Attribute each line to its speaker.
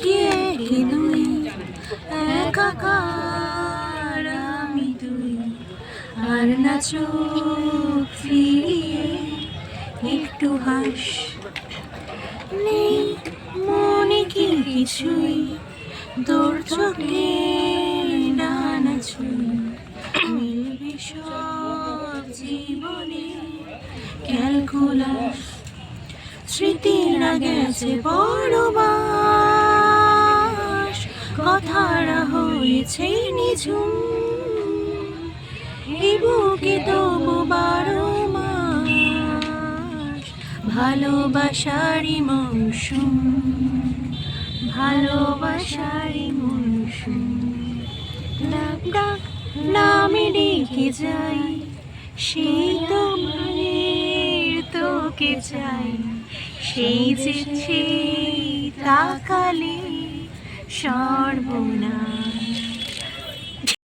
Speaker 1: কি একে দুই, একাকার আমি তুই, আর না চোখ ফিরিয়ে একটু হাস। নেই মনে কি কিছুই, তোর চোখে ডানা ছুঁই, মিলবে সব জীবনে ক্যালকুলাস। স্মৃতিরা গেছে পরবাস, কথারা হয়েছে নিঝুম, এই বুকে তবু 12 মাস ভালোবাসারই মৌসুম, ভালোবাসারই মৌসুম। ডাক ডাক নামে ডেকে যাই, সেই তোমার তোকে চাই, সেই যে তাকালে সর্বনাশ।